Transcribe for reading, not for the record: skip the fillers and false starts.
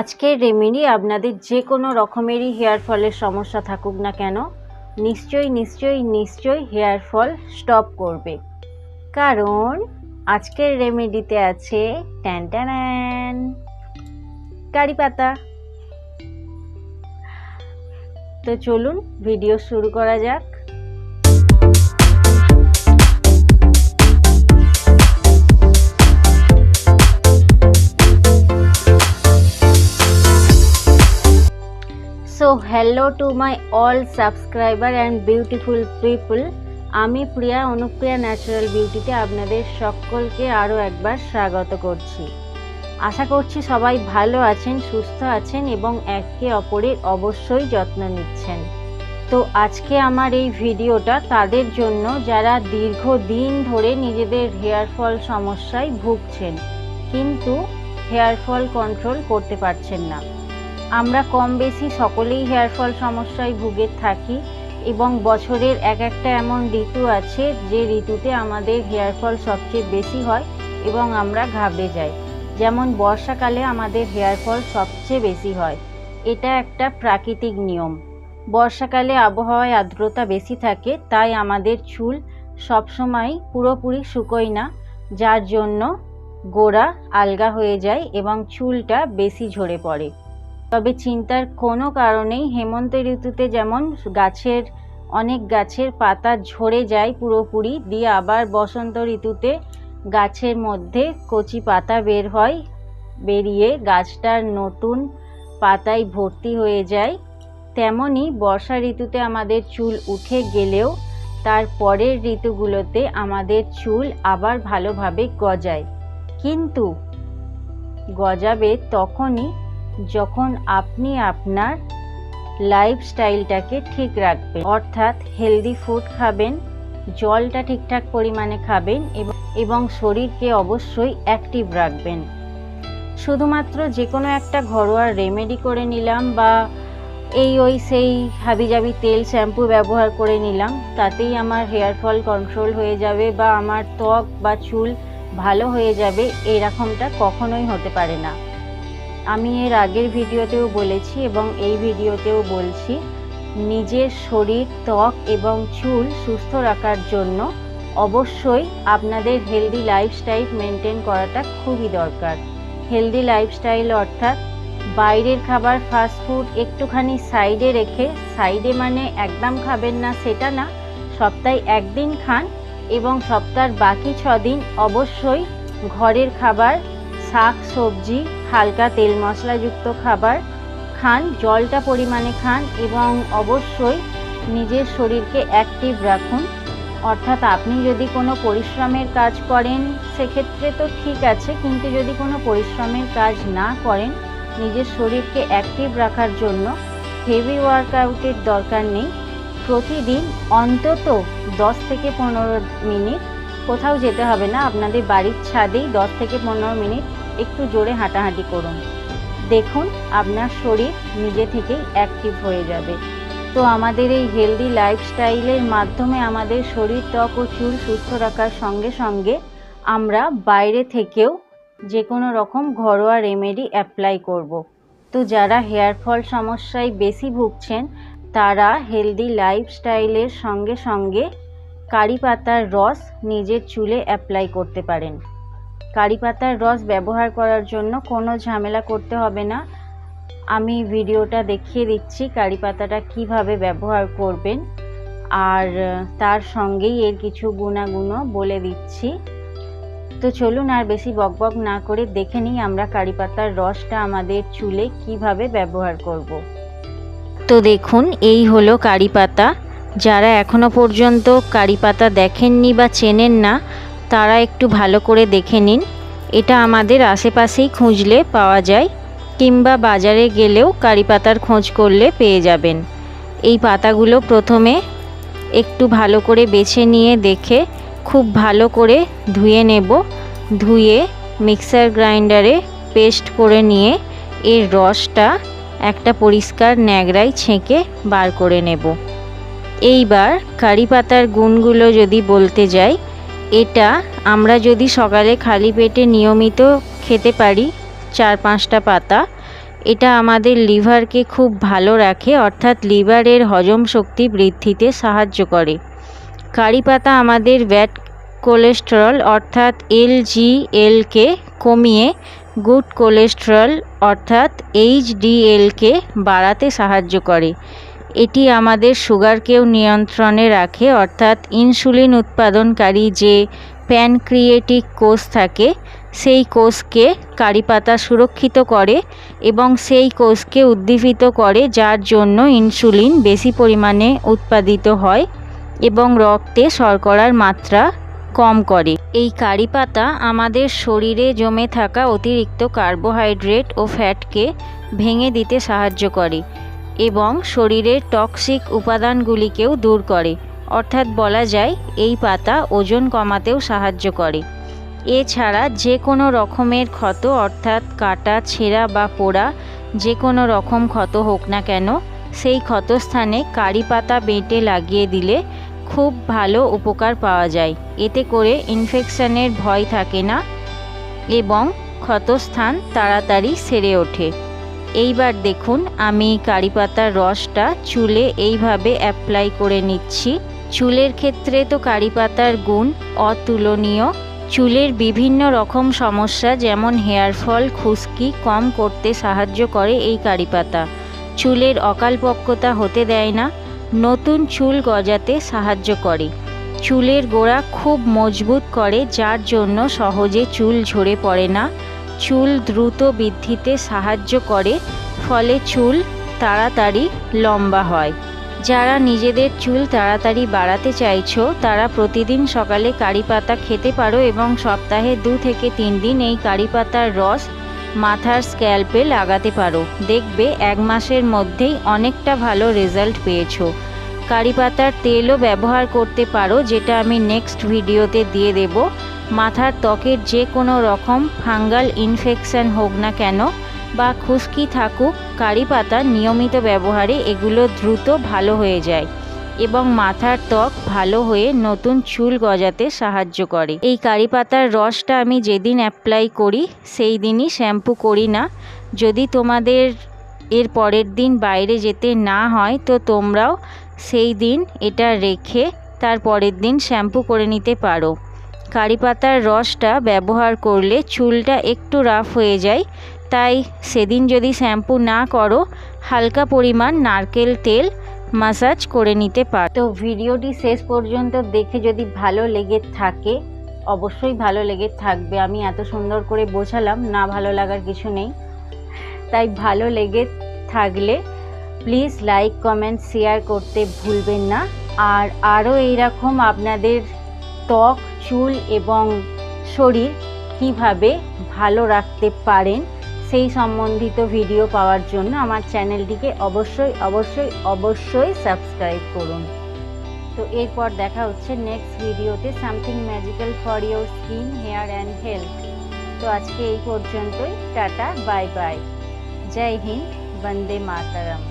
আজকের রেমেডি আপনাদের যে কোনো রকমেরই হেয়ার ফলের সমস্যা থাকুক না কেন নিশ্চয়ই হেয়ার ফল স্টপ করবে। কারণ আজকের রেমেডিতে আছে ট্যান কারি পাতা। তো চলুন ভিডিও শুরু করা যাক। So hello to my all subscriber and beautiful people. আমি প্রিয়া অনুপ্রিয়া ন্যাচারাল বিউটিতে আপনাদের সকলকে আরও একবার স্বাগত করছি। আশা করছি সবাই ভালো আছেন, সুস্থ আছেন এবং একে অপরের অবশ্যই যত্ন নিচ্ছেন। তো আজকে আমার এই ভিডিওটা তাদের জন্য যারা দীর্ঘদিন ধরে নিজেদের হেয়ার ফল সমস্যায় ভুগছেন কিন্তু হেয়ার ফল কন্ট্রোল করতে পারছেন না। আমরা কম বেশি সকলেই হেয়ার ফল সমস্যায় ভুগে থাকি এবং বছরের এক একটা এমন ঋতু আছে যে ঋতুতে আমাদের হেয়ার ফল সবচেয়ে বেশি হয় এবং আমরা ঘাবড়ে যাই। যেমন বর্ষাকালে আমাদের হেয়ার ফল সবচেয়ে বেশি হয়, এটা একটা প্রাকৃতিক নিয়ম। বর্ষাকালে আবহাওয়ায় আর্দ্রতা বেশি থাকে, তাই আমাদের চুল সবসময় পুরোপুরি শুকোয় না, যার জন্য গোড়া আলগা হয়ে যায় এবং চুলটা বেশি ঝরে পড়ে। তবে চিন্তার কোনো কারণেই হেমন্ত ঋতুতে যেমন অনেক গাছের পাতা ঝরে যায় পুরোপুরি, দিয়ে আবার বসন্ত ঋতুতে গাছের মধ্যে কচি পাতা বের হয়, বেরিয়ে গাছটার নতুন পাতায় ভর্তি হয়ে যায়, তেমনি বর্ষা ঋতুতে আমাদের চুল উঠে গেলেও তার পরের ঋতুগুলোতে আমাদের চুল আবার ভালোভাবে গজায়। কিন্তু গজাবে তখনই যখন আপনি আপনার লাইফস্টাইলটাকে ঠিক রাখবেন, অর্থাৎ হেলদি ফুড খাবেন, জলটা ঠিকঠাক পরিমাণে খাবেন এবং শরীরকে অবশ্যই অ্যাক্টিভ রাখবেন। শুধুমাত্র যে কোনো একটা ঘরোয়া রেমেডি করে নিলাম বা সেই হাবিজাবি তেল শ্যাম্পু ব্যবহার করে নিলাম, তাতেই আমার হেয়ার ফল কন্ট্রোল হয়ে যাবে বা আমার ত্বক বা চুল ভালো হয়ে যাবে, এরকমটা কখনোই হতে পারে না। আমি এর আগের ভিডিওতেও বলেছি এবং এই ভিডিওতেও বলছি, নিজের শরীর, ত্বক এবং চুল সুস্থ রাখার জন্য অবশ্যই আপনাদের হেলদি লাইফস্টাইল মেনটেন করাটা খুবই দরকার। হেলদি লাইফস্টাইল অর্থাৎ বাইরের খাবার, ফাস্টফুড একটুখানি সাইডে রেখে, সাইডে মানে একদম খাবেন না সেটা না, সপ্তাহে একদিন খান এবং সপ্তাহের বাকি 6 দিন অবশ্যই ঘরের খাবার, শাক সবজি, হালকা তেল মশলাযুক্ত খাবার খান, জলটা পরিমাণে খান এবং অবশ্যই নিজের শরীরকে অ্যাক্টিভ রাখুন। অর্থাৎ আপনি যদি কোনো পরিশ্রমের কাজ করেন সেক্ষেত্রে তো ঠিক আছে, কিন্তু যদি কোনো পরিশ্রমের কাজ না করেন, নিজের শরীরকে অ্যাক্টিভ রাখার জন্য হেভি ওয়ার্কআউটের দরকার নেই। প্রতিদিন অন্তত 10 থেকে 15 মিনিট, কোথাও যেতে হবে না, আপনাদের বাড়ির ছাদেই 10 থেকে 15 মিনিট একটু জোরে হাঁটাহাঁটি করুন। দেখুন আপনার শরীর নিজে থেকেই অ্যাক্টিভ হয়ে যাবে। তো আমাদের এই হেলদি লাইফস্টাইলের মাধ্যমে আমাদের শরীর, ত্বক ও চুল সুস্থ রাখার সঙ্গে সঙ্গে আমরা বাইরে থেকেও যে কোনো রকম ঘরোয়া রেমেডি অ্যাপ্লাই করব। তো যারা হেয়ার ফল সমস্যায় বেশি ভুগছেন তারা হেলদি লাইফস্টাইলের সঙ্গে সঙ্গে কারি পাতার রস নিজের চুলে অ্যাপ্লাই করতে পারেন। কারি পাতার রস ব্যবহার করার জন্য কোনো ঝামেলা করতে হবে না। আমি ভিডিওটা দেখিয়ে দিচ্ছি কারি পাতাটা কিভাবে ব্যবহার করবেন, আর তার সঙ্গেই এর কিছু গুণাগুণও বলে দিচ্ছি। তো চলুন আর বেশি বকবক না করে দেখে নিই আমরা কারি পাতার রসটা আমাদের চুলে কিভাবে ব্যবহার করব। তো দেখুন, এই হলো কারি পাতা। যারা এখনো পর্যন্ত কারি পাতা দেখেননি বা চেনেন না তারা একটু ভালো করে দেখে নিন। এটা আমাদের আশেপাশেই খুঁজলে পাওয়া যায়, কিংবা বাজারে গেলেও কারি পাতার খোঁজ করলে পেয়ে যাবেন। এই পাতাগুলো প্রথমে একটু ভালো করে বেছে নিয়ে দেখে খুব ভালো করে ধুয়ে নেব। ধুয়ে মিক্সার গ্রাইন্ডারে পেস্ট করে নিয়ে এর রসটা একটা পরিষ্কার ন্যাকড়ায় ছেঁকে বার করে নেব। এইবার কারি পাতার গুণগুলো যদি বলতে যাই, এটা আমরা যদি সকালে খালি পেটে নিয়মিত খেতে পারি 4-5টা পাতা, এটা আমাদের লিভারকে খুব ভালো রাখে, অর্থাৎ লিভারের হজম শক্তি বৃদ্ধিতে সাহায্য করে। কারি পাতা আমাদের ব্যাড কোলেস্টেরল অর্থাৎ এলজিএলকে কমিয়ে গুড কোলেস্টেরল অর্থাৎ এইচডিএলকে বাড়াতে সাহায্য করে। এটি আমাদের সুগারকেও নিয়ন্ত্রণে রাখে, অর্থাৎ ইনসুলিন উৎপাদনকারী যে প্যানক্রিয়েটিক কোষ থাকে সেই কোষকে কারি পাতা সুরক্ষিত করে এবং সেই কোষকে উদ্দীপিত করে, যার জন্য ইনসুলিন বেশি পরিমাণে উৎপাদিত হয় এবং রক্তে শর্করার মাত্রা কম করে। এই কারি পাতা আমাদের শরীরে জমে থাকা অতিরিক্ত কার্বোহাইড্রেট ও ফ্যাটকে ভেঙে দিতে সাহায্য করে এবং শরীরের টক্সিক উপাদানগুলিকেও দূর করে, অর্থাৎ বলা যায় এই পাতা ওজন কমাতেও সাহায্য করে। এছাড়া যে কোনো রকমের ক্ষত অর্থাৎ কাটা, ছেঁড়া বা পোড়া যে কোনো রকম ক্ষত হোক না কেন, সেই ক্ষতস্থানে কারি পাতা বেটে লাগিয়ে দিলে খুব ভালো উপকার পাওয়া যায়। এতে করে ইনফেকশনের ভয় থাকে না এবং ক্ষতস্থান তাড়াতাড়ি সেরে ওঠে। এইবার দেখুন আমি কারি পাতার রসটা চুলে এইভাবে অ্যাপ্লাই করে নিচ্ছি। চুলের ক্ষেত্রে তো কারি পাতার গুণ অতুলনীয়। চুলের বিভিন্ন রকম সমস্যা যেমন হেয়ারফল, খুশকি কম করতে সাহায্য করে এই কারি পাতা। চুলের অকালপক্কতা হতে দেয় না, নতুন চুল গজাতে সাহায্য করে। চুলের গোড়া খুব মজবুত করে, যার জন্য সহজে চুল ঝরে পড়ে না। চুল দ্রুত বৃদ্ধিতে সাহায্য করে, ফলে চুল তাড়াতাড়ি লম্বা হয়। যারা নিজেদের চুল তাড়াতাড়ি বাড়াতে চাইছো তারা প্রতিদিন সকালে কারি পাতা খেতে পারো এবং সপ্তাহে 2 থেকে 3 দিন এই কারি পাতার রস মাথার স্ক্যাল্পে লাগাতে পারো। দেখবে 1 মাসের মধ্যেই অনেকটা ভালো রেজাল্ট পেয়েছো। কারি পাতার তেলও ব্যবহার করতে পারো, যেটা আমি নেক্সট ভিডিওতে দিয়ে দেব। মাথার ত্বকের যে কোনো রকম ফাঙ্গাল ইনফেকশন হোক না কেন বা খুশকি থাকুক, কারি পাতার নিয়মিত ব্যবহারে এগুলো দ্রুত ভালো হয়ে যায় এবং মাথার ত্বক ভালো হয়ে নতুন চুল গজাতে সাহায্য করে। এই কারি পাতার রসটা আমি যেদিন অ্যাপ্লাই করি সেই দিনই শ্যাম্পু করি না। যদি তোমাদের এর পরের দিন বাইরে যেতে না হয় তো তোমরাও সেই দিন এটা রেখে তার পরের দিন শ্যাম্পু করে নিতে পারো। কারি পাতার রসটা ব্যবহার করলে চুলটা একটু রাফ হয়ে যায়, তাই সেদিন যদি শ্যাম্পু না করো হালকা পরিমাণ নারকেল তেল মাসাজ করে নিতে পারো। তো ভিডিওটি শেষ পর্যন্ত দেখে যদি ভালো লেগে থাকে, অবশ্যই ভালো লেগে থাকবে, আমি এত সুন্দর করে বোঝালাম, না ভালো লাগার কিছু নেই। তাই ভালো লেগে থাকলে প্লিজ লাইক, কমেন্ট, শেয়ার করতে ভুলবেন না। আর আরও এইরকম আপনাদের ত্বক, চুল এবং শরীর কিভাবে ভালো রাখতে পারেন সেই সম্বন্ধিত ভিডিও পাওয়ার জন্য আমার চ্যানেলটিকে অবশ্যই অবশ্যই অবশ্যই সাবস্ক্রাইব করুন। তো এরপর দেখা হচ্ছে নেক্সট ভিডিওতে, something magical for your skin, hair and health. তো আজকে এই পর্যন্তই, টাটা, বাই বাই, জয় হিন্দ, বন্দে মাতরম।